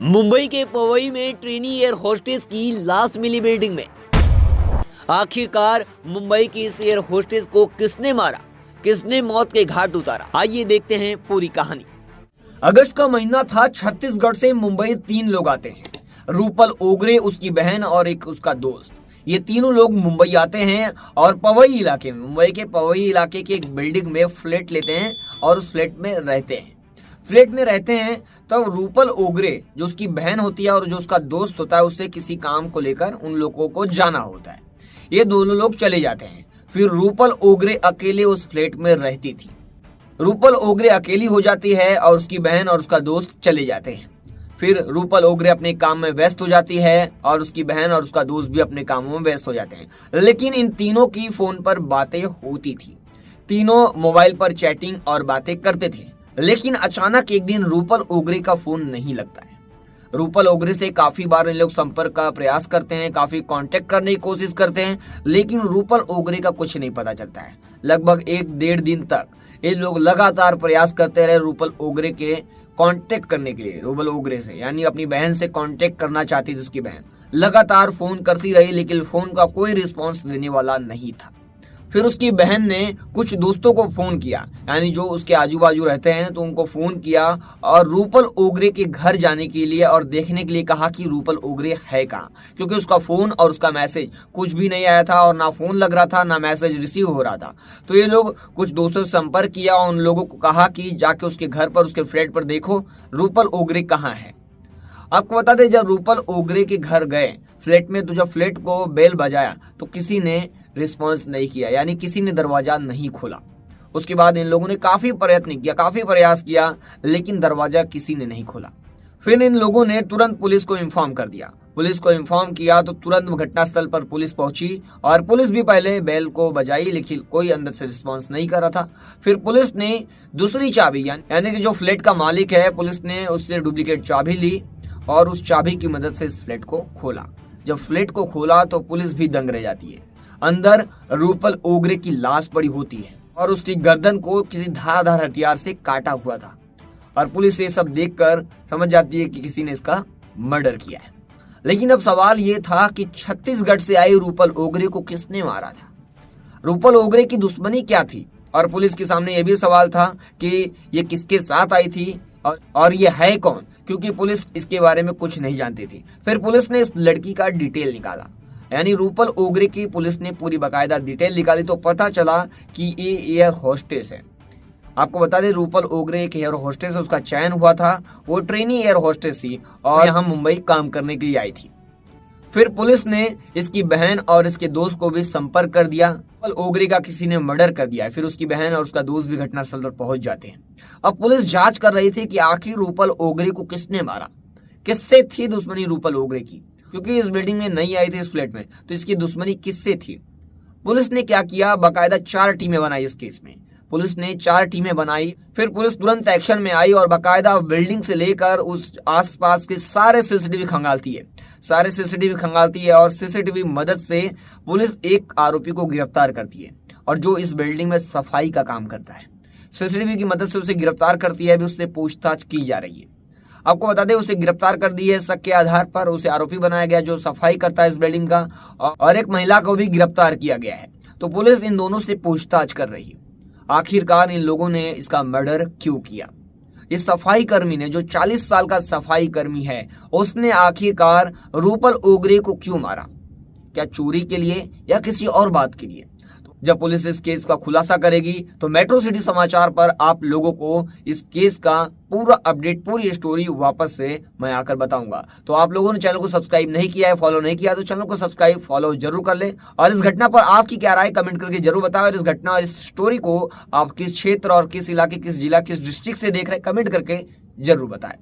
मुंबई के पवई में trainee air hostess की लाश मिली बिल्डिंग में। आखिरकार मुंबई की इस एयर होस्टेस को किसने मारा, किसने मौत के घाट उतारा, आइए देखते हैं पूरी कहानी। अगस्त का महीना था। छत्तीसगढ़ से मुंबई 3 लोग आते हैं। रूपल ओगरे, उसकी बहन और एक उसका दोस्त। ये तीनों लोग मुंबई आते हैं और पवई इलाके में, मुंबई के पवई इलाके की एक बिल्डिंग में फ्लैट लेते हैं और उस फ्लैट में रहते हैं। फ्लैट में रहते हैं तब रूपल ओगरे, जो उसकी बहन होती है और जो उसका दोस्त होता है, उससे किसी काम को लेकर उन लोगों को जाना होता है। ये दोनों लोग चले जाते हैं। फिर रूपल ओगरे अकेले उस फ्लैट में रहती थी। रूपल ओगरे अकेली हो जाती है और उसकी बहन और उसका दोस्त चले जाते हैं। फिर रूपल ओगरे अपने काम में व्यस्त हो जाती है और उसकी बहन और उसका दोस्त भी अपने कामों में व्यस्त हो जाते हैं। लेकिन इन तीनों की फोन पर बातें होती थी। तीनों मोबाइल पर चैटिंग और बातें करते थे। लेकिन अचानक एक दिन रूपल ओगरे का फोन नहीं लगता है। रूपल ओगरे से काफी बार इन लोग संपर्क का प्रयास करते हैं, काफी कांटेक्ट करने की कोशिश करते हैं, लेकिन रूपल ओगरे का कुछ नहीं पता चलता है। लगभग 1-1.5 दिन तक ये लोग लगातार प्रयास करते रहे रूपल ओगरे के कांटेक्ट करने के लिए। रूपल ओगरे से, यानी अपनी बहन से कांटेक्ट करना चाहती थी उसकी बहन। लगातार फोन करती रही, लेकिन फोन का कोई रिस्पॉन्स देने वाला नहीं था। फिर उसकी बहन ने कुछ दोस्तों को फोन किया, यानी जो उसके आजू बाजू रहते हैं, तो उनको फोन किया और रूपल ओगरे के घर जाने के लिए और देखने के लिए कहा कि रूपल ओगरे है कहाँ, क्योंकि उसका फोन और उसका मैसेज कुछ भी नहीं आया था और ना फोन लग रहा था, ना मैसेज रिसीव हो रहा था। तो ये लोग कुछ दोस्तों से संपर्क किया और उन लोगों को कहा कि जाके उसके घर पर, उसके फ्लैट पर देखो रूपल ओगरे कहाँ है। आपको बता दें, जब रूपल ओगरे के घर गए फ्लैट में, तो जब फ्लैट को बेल बजाया तो किसी ने रिस्पॉन्स नहीं किया, यानी किसी ने दरवाजा नहीं खोला। उसके बाद इन लोगों ने काफी प्रयत्न किया, काफी प्रयास किया, लेकिन दरवाजा किसी ने नहीं खोला। फिर इन लोगों ने तुरंत पुलिस को इन्फॉर्म कर दिया। पुलिस को इन्फॉर्म किया तो तुरंत घटनास्थल पर पुलिस पहुंची और पुलिस भी पहले बेल को बजाई, लेकिन कोई अंदर से रिस्पॉन्स नहीं कर रहा था। फिर पुलिस ने दूसरी चाबी, यानी कि जो फ्लैट का मालिक है, पुलिस ने उससे डुप्लीकेट चाबी ली और उस चाबी की मदद से इस फ्लैट को खोला। जब फ्लैट को खोला तो पुलिस भी दंग रह जाती है। अंदर रूपल ओगरे की लाश पड़ी होती है और उसकी गर्दन को किसी धारदार हथियार से काटा हुआ था। और पुलिस ये सब देखकर समझ जाती है कि किसी ने इसका मर्डर किया है। लेकिन अब सवाल ये था कि छत्तीसगढ़ से आई रूपल ओगरे को किसने मारा था, रूपल ओगरे की दुश्मनी क्या थी। और पुलिस के सामने ये भी सवाल था कि ये किसके साथ आई थी और ये है कौन, क्योंकि पुलिस इसके बारे में कुछ नहीं जानती थी। फिर पुलिस ने इस लड़की का डिटेल निकाला, यानी रूपल ओगरे की पुलिस ने पूरी बाकायदा डिटेल निकाली तो पता चला कि ये एयर होस्टेस है। आपको बता दें, रूपल ओगरे एक एयर होस्टेस है, उसका चयन हुआ था। वो ट्रेनी एयर होस्टेस थी और यहाँ मुंबई काम करने के लिए आई थी। फिर पुलिस ने इसकी बहन और इसके दोस्त को भी संपर्क कर दिया। रूपल ओगरे का किसी ने मर्डर कर दिया है। फिर उसकी बहन और उसका दोस्त भी घटनास्थल पर पहुंच जाते हैं। अब पुलिस जांच कर रही थी कि आखिर रूपल ओगरे को किसने मारा, किससे थी दुश्मनी रूपल ओगरे की, क्योंकि इस बिल्डिंग में नहीं आई थी, इस फ्लैट में, तो इसकी दुश्मनी किससे थी। पुलिस ने क्या किया, बाकायदा 4 टीमें बनाई इस केस में। पुलिस ने 4 टीमें बनाई। फिर पुलिस तुरंत एक्शन में आई और बाकायदा बिल्डिंग से लेकर उस आसपास के सारे सीसीटीवी खंगालती है, सारे सीसीटीवी खंगालती है और सीसीटीवी मदद से पुलिस एक आरोपी को गिरफ्तार करती है, और जो इस बिल्डिंग में सफाई का काम करता है। सीसीटीवी की मदद से उसे गिरफ्तार करती है, अभी उससे पूछताछ की जा रही है। आपको बता दें, उसे गिरफ्तार कर दी है। शक के आधार पर उसे आरोपी बनाया गया जो सफाई करता है इस बिल्डिंग का, और एक महिला को भी गिरफ्तार किया गया है। तो पुलिस इन दोनों से पूछताछ कर रही है, आखिरकार इन लोगों ने इसका मर्डर क्यों किया। इस सफाई कर्मी ने, जो 40 साल का सफाई कर्मी है, उसने आखिरकार रूपल ओगरे को क्यों मारा, क्या चोरी के लिए या किसी और बात के लिए। जब पुलिस इस केस का खुलासा करेगी तो मेट्रो सिटी समाचार पर आप लोगों को इस केस का पूरा अपडेट, पूरी स्टोरी वापस से मैं आकर बताऊंगा। तो आप लोगों ने चैनल को सब्सक्राइब नहीं किया है, फॉलो नहीं किया, तो चैनल को सब्सक्राइब, फॉलो जरूर कर ले। और इस घटना पर आपकी क्या राय कमेंट करके जरूर बताएं। और इस घटना, इस स्टोरी को आप किस क्षेत्र और किस इलाके, किस जिला, किस डिस्ट्रिक्ट से देख रहे हैं, कमेंट करके जरूर बताएं।